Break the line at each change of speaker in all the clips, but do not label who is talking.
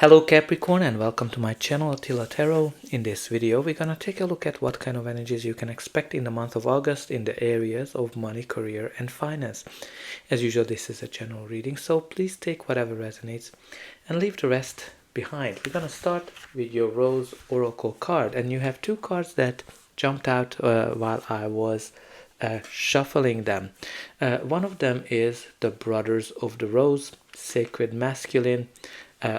Hello Capricorn, and welcome to my channel Attila Tarot. In this video we're gonna take a look at what kind of energies you can expect in the month of August in the areas of money, career and finance. As usual, this is a general reading, so please take whatever resonates and leave the rest behind. We're gonna start with your Rose Oracle card, and you have two cards that jumped out while I was shuffling them. One of them is the Brothers of the Rose, Sacred Masculine,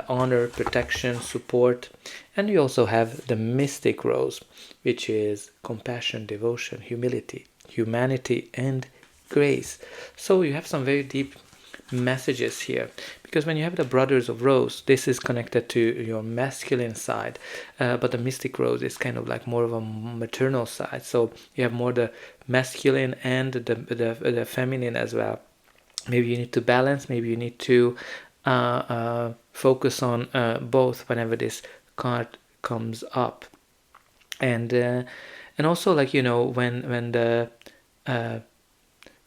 honor, protection, support. And we also have the Mystic Rose, which is compassion, devotion, humility, humanity and grace. So you have some very deep messages here, because when you have the Brothers of Rose, this is connected to your masculine side, but the Mystic Rose is kind of like more of a maternal side, so you have more the masculine and the feminine as well. Maybe you need to balance, maybe you need to focus on both whenever this card comes up. And also, like, you know, when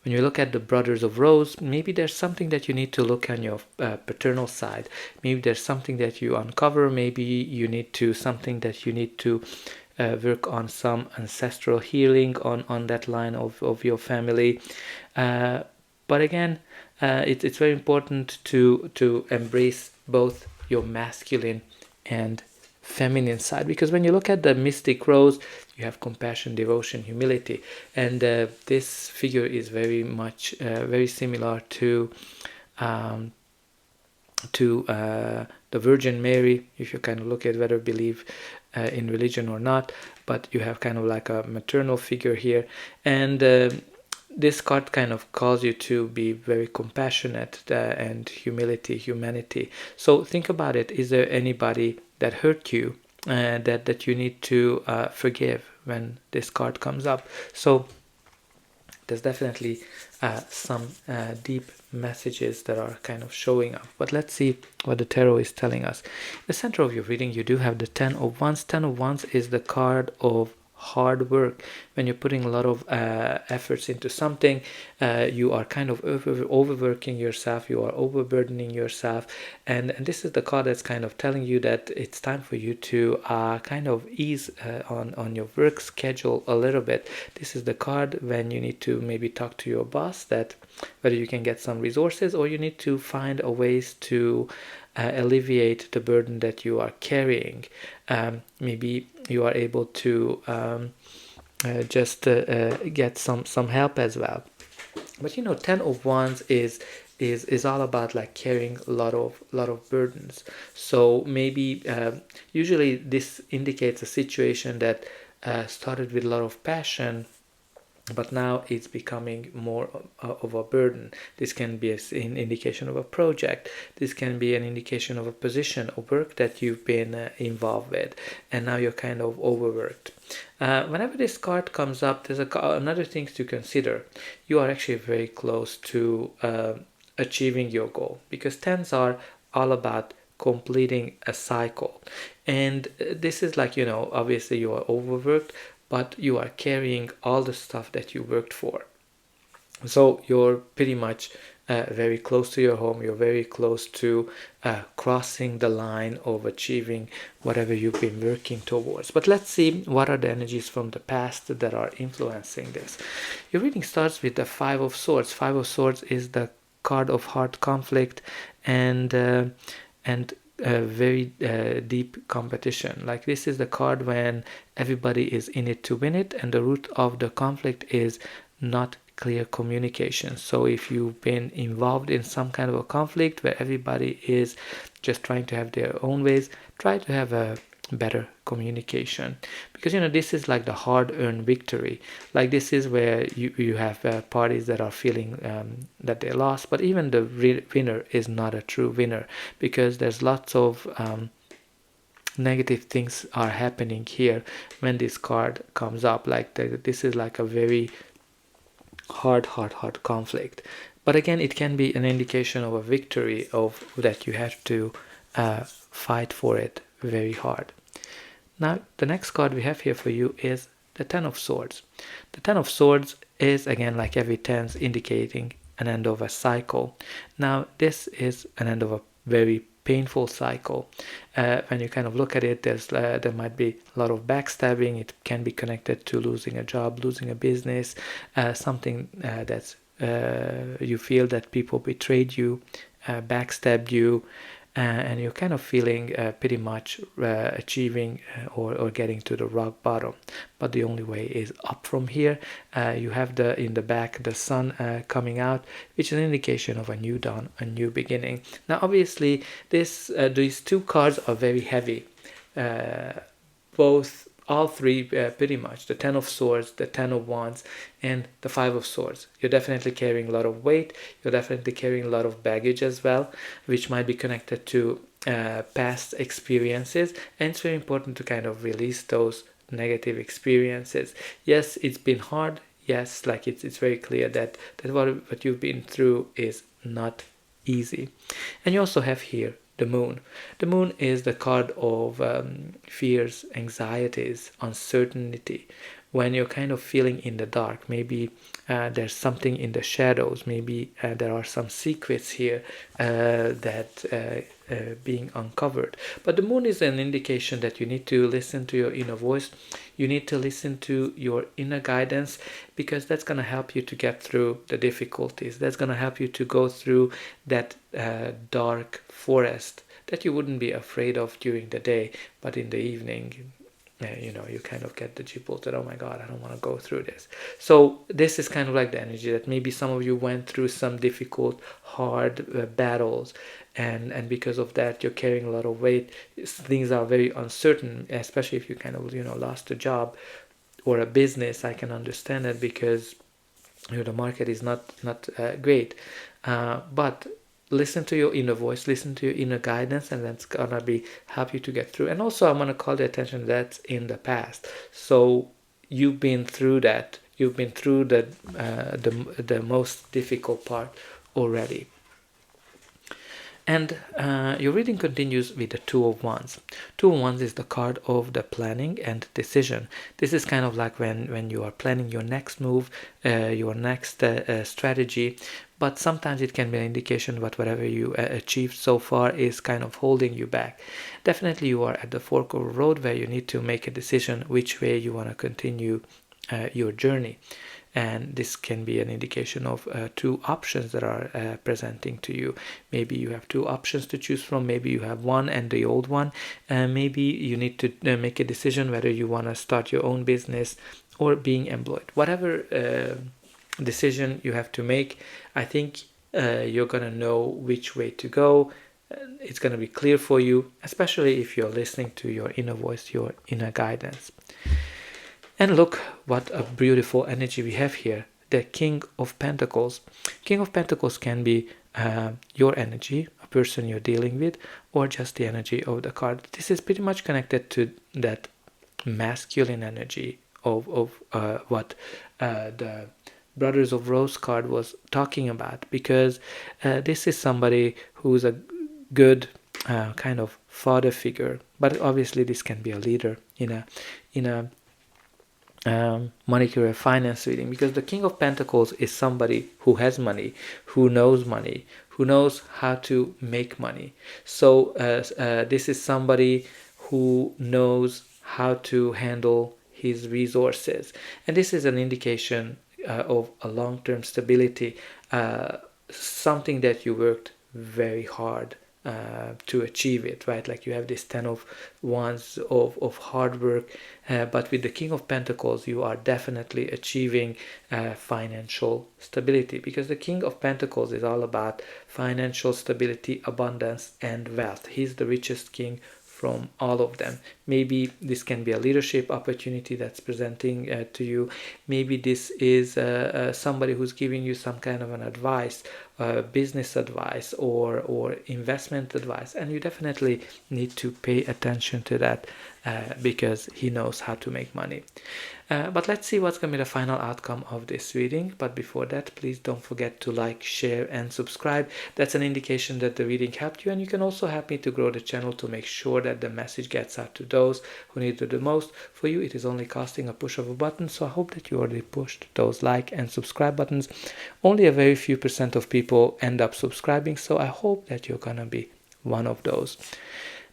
you look at the Brothers of Rose, maybe there's something that you need to look on your paternal side. Maybe there's something that you uncover. Maybe you need to work on some ancestral healing on that line of your family. But again, it's very important to embrace both your masculine and feminine side, because when you look at the Mystic Rose, you have compassion, devotion, humility, and this figure is very much very similar to the Virgin Mary, if you kind of look at whether believe in religion or not. But you have kind of like a maternal figure here, and this card kind of calls you to be very compassionate and humanity. So think about it. Is there anybody that hurt you that you need to forgive when this card comes up? So there's definitely some deep messages that are kind of showing up. But let's see what the tarot is telling us. In the center of your reading, you do have the Ten of Wands. Ten of Wands is the card of hard work. When you're putting a lot of efforts into something, you are kind of overworking yourself, you are overburdening yourself, and this is the card that's kind of telling you that it's time for you to kind of ease on your work schedule a little bit. This is the card when you need to maybe talk to your boss that whether you can get some resources, or you need to find a ways to alleviate the burden that you are carrying. Maybe you are able to just get some help as well. But you know, Ten of Wands is all about like carrying a lot of burdens. So maybe usually this indicates a situation that started with a lot of passion, but now it's becoming more of a burden. This can be an indication of a project. This can be an indication of a position or work that you've been involved with, and now you're kind of overworked. Whenever this card comes up, there's another thing to consider. You are actually very close to achieving your goal, because tens are all about completing a cycle. And this is like, you know, obviously you are overworked, but you are carrying all the stuff that you worked for. So you're pretty much very close to your home. You're very close to crossing the line of achieving whatever you've been working towards. But let's see what are the energies from the past that are influencing this. Your reading starts with the Five of Swords. Five of Swords is the card of heart conflict and very deep competition. Like, this is the card when everybody is in it to win it, and the root of the conflict is not clear communication. So if you've been involved in some kind of a conflict where everybody is just trying to have their own ways, try to have a better communication, because you know, this is like the hard-earned victory. Like, this is where you have parties that are feeling that they lost, but even the winner is not a true winner, because there's lots of negative things are happening here when this card comes up. Like, this is like a very hard conflict. But again, it can be an indication of a victory, of that you have to fight for it very hard. Now, the next card we have here for you is the Ten of Swords. The Ten of Swords is, again, like every tens, indicating an end of a cycle. Now, this is an end of a very painful cycle. When you kind of look at it, there might be a lot of backstabbing. It can be connected to losing a job, losing a business, something that's you feel that people betrayed you, backstabbed you, and you're kind of feeling pretty much achieving or getting to the rock bottom. But the only way is up from here. You have in the back the sun coming out, which is an indication of a new dawn, a new beginning. Now obviously these two cards are very heavy, all three pretty much, the 10 of Swords, the 10 of Wands, and the 5 of Swords. You're definitely carrying a lot of weight, you're definitely carrying a lot of baggage as well, which might be connected to past experiences, and it's very important to kind of release those negative experiences. Yes, it's been hard, yes, like it's very clear that what you've been through is not easy. And you also have here the moon. The moon is the card of fears, anxieties, uncertainty. When you're kind of feeling in the dark, maybe there's something in the shadows, maybe there are some secrets here that being uncovered. But the moon is an indication that you need to listen to your inner voice, you need to listen to your inner guidance, because that's going to help you to get through the difficulties, that's going to help you to go through that dark forest that you wouldn't be afraid of during the day, but in the evening you kind of get the jibble that, oh my god, I don't want to go through this. So this is kind of like the energy that maybe some of you went through some difficult, hard battles, and because of that you're carrying a lot of weight. Things are very uncertain, especially if you kind of lost a job or a business. I can understand it, because the market is not great, but listen to your inner voice, listen to your inner guidance, and that's gonna help you to get through. And also I'm gonna call the attention that's in the past. So you've been through that. You've been through the most difficult part already. And your reading continues with the Two of Wands. Two of Wands is the card of the planning and decision. This is kind of like when you are planning your next move, your next strategy, but sometimes it can be an indication that whatever you achieved so far is kind of holding you back. Definitely you are at the fork of a road where you need to make a decision which way you want to continue your journey. And this can be an indication of two options that are presenting to you. Maybe you have two options to choose from, maybe you have one and the old one, maybe you need to make a decision whether you want to start your own business or being employed. Whatever decision you have to make, I think you're gonna know which way to go. It's gonna be clear for you, especially if you're listening to your inner voice, your inner guidance. And look what a beautiful energy we have here, the King of Pentacles. King of Pentacles can be your energy, a person you're dealing with, or just the energy of the card. This is pretty much connected to that masculine energy of what the Brothers of Rose card was talking about, because this is somebody who's a good kind of father figure, but obviously this can be a leader in a monetary finance reading, because the King of Pentacles is somebody who has money, who knows how to make money. So this is somebody who knows how to handle his resources, and this is an indication of a long-term stability, something that you worked very hard to achieve it, right? Like you have this 10 of Wands of hard work, but with the King of Pentacles you are definitely achieving financial stability, because the King of Pentacles is all about financial stability, abundance, and wealth. He's the richest king from all of them. Maybe this can be a leadership opportunity that's presenting to you. Maybe this is somebody who's giving you some kind of an advice, business advice or investment advice, and you definitely need to pay attention to that because he knows how to make money. But let's see what's going to be the final outcome of this reading. But before that, please don't forget to like, share, and subscribe. That's an indication that the reading helped you, and you can also help me to grow the channel to make sure that the message gets out to those who need it the most. For you, it is only costing a push of a button, so I hope that you already pushed those like and subscribe buttons. Only a very few % of people end up subscribing, so I hope that you're gonna be one of those.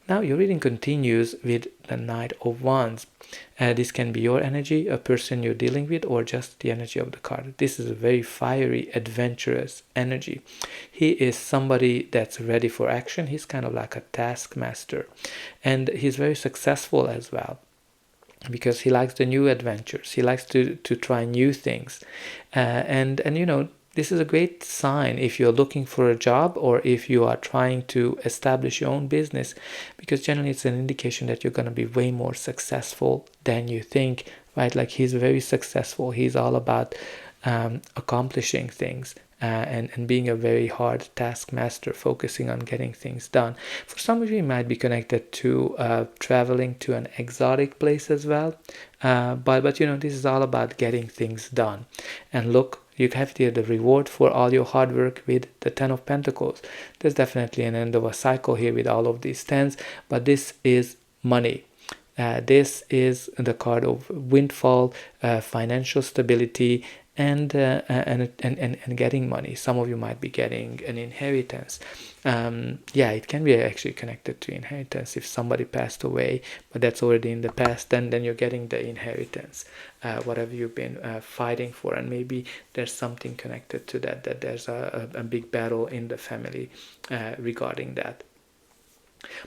Now your reading continues with the Knight of Wands. This can be your energy, a person you're dealing with, or just the energy of the card. This is a very fiery, adventurous energy. He is somebody that's ready for action. He's kind of like a taskmaster, and he's very successful as well, because he likes the new adventures. He likes to try new things, and you know, this is a great sign if you're looking for a job or if you are trying to establish your own business, because generally it's an indication that you're going to be way more successful than you think, right? Like, he's very successful. He's all about accomplishing things, and being a very hard taskmaster, focusing on getting things done. For some of you, it might be connected to traveling to an exotic place as well, but you know, this is all about getting things done. And look, you have here the reward for all your hard work with the Ten of Pentacles. There's definitely an end of a cycle here with all of these tens, but this is money. This is the card of windfall, financial stability, and getting money. Some of you might be getting an inheritance. Yeah, it can be actually connected to inheritance. If somebody passed away, but that's already in the past, then you're getting the inheritance, whatever you've been fighting for. And maybe there's something connected to that there's a big battle in the family regarding that.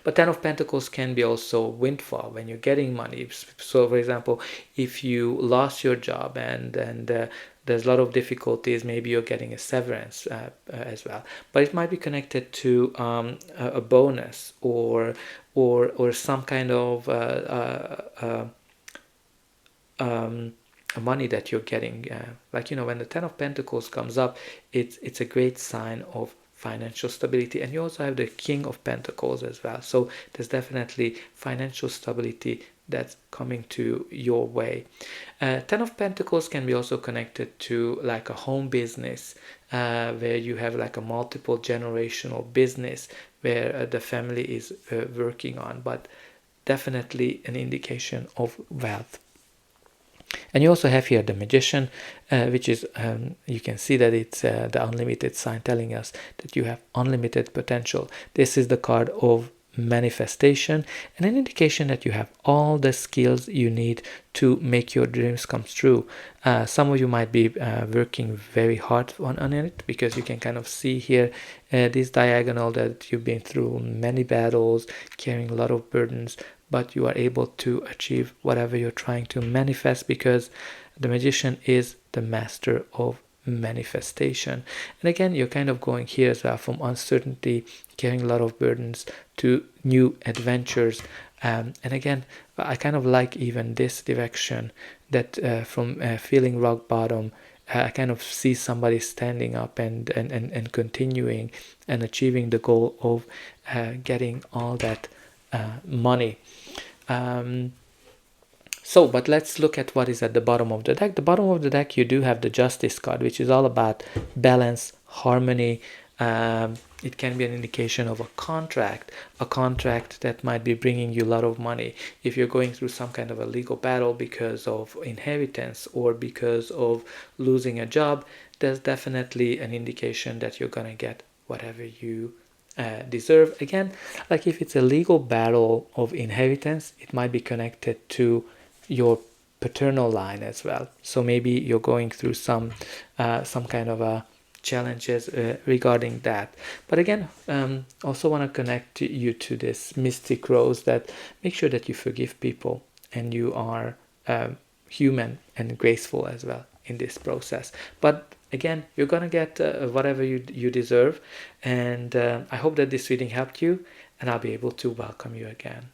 But Ten of Pentacles can be also windfall when you're getting money. So, for example, if you lost your job and there's a lot of difficulties, maybe you're getting a severance as well. But it might be connected to a bonus or some kind of money that you're getting. Like, you know, when the Ten of Pentacles comes up, it's a great sign of financial stability. And you also have the King of Pentacles as well, so there's definitely financial stability that's coming to your way. Ten of Pentacles can be also connected to like a home business, where you have like a multiple generational business where the family is working on, but definitely an indication of wealth. And you also have here the Magician, which is, you can see that it's the unlimited sign, telling us that you have unlimited potential. This is the card of manifestation and an indication that you have all the skills you need to make your dreams come true. Some of you might be working very hard on it, because you can kind of see here this diagonal that you've been through many battles, carrying a lot of burdens, but you are able to achieve whatever you're trying to manifest, because the Magician is the master of manifestation. And again, you're kind of going here as well from uncertainty, carrying a lot of burdens, to new adventures. And again, I kind of like even this direction, that from feeling rock bottom, I kind of see somebody standing up and continuing and achieving the goal of getting all that money. But let's look at what is at the bottom of the deck. The bottom of the deck, you do have the Justice card, which is all about balance, harmony. It can be an indication of a contract that might be bringing you a lot of money. If you're going through some kind of a legal battle because of inheritance or because of losing a job, there's definitely an indication that you're going to get whatever you deserve. Again, like if it's a legal battle of inheritance, it might be connected to your paternal line as well. So maybe you're going through some kind of a challenges regarding that. But again, also want to connect you to this mystic rose, that make sure that you forgive people and you are human and graceful as well in this process. But again, you're gonna get whatever you deserve, and I hope that this reading helped you, and I'll be able to welcome you again.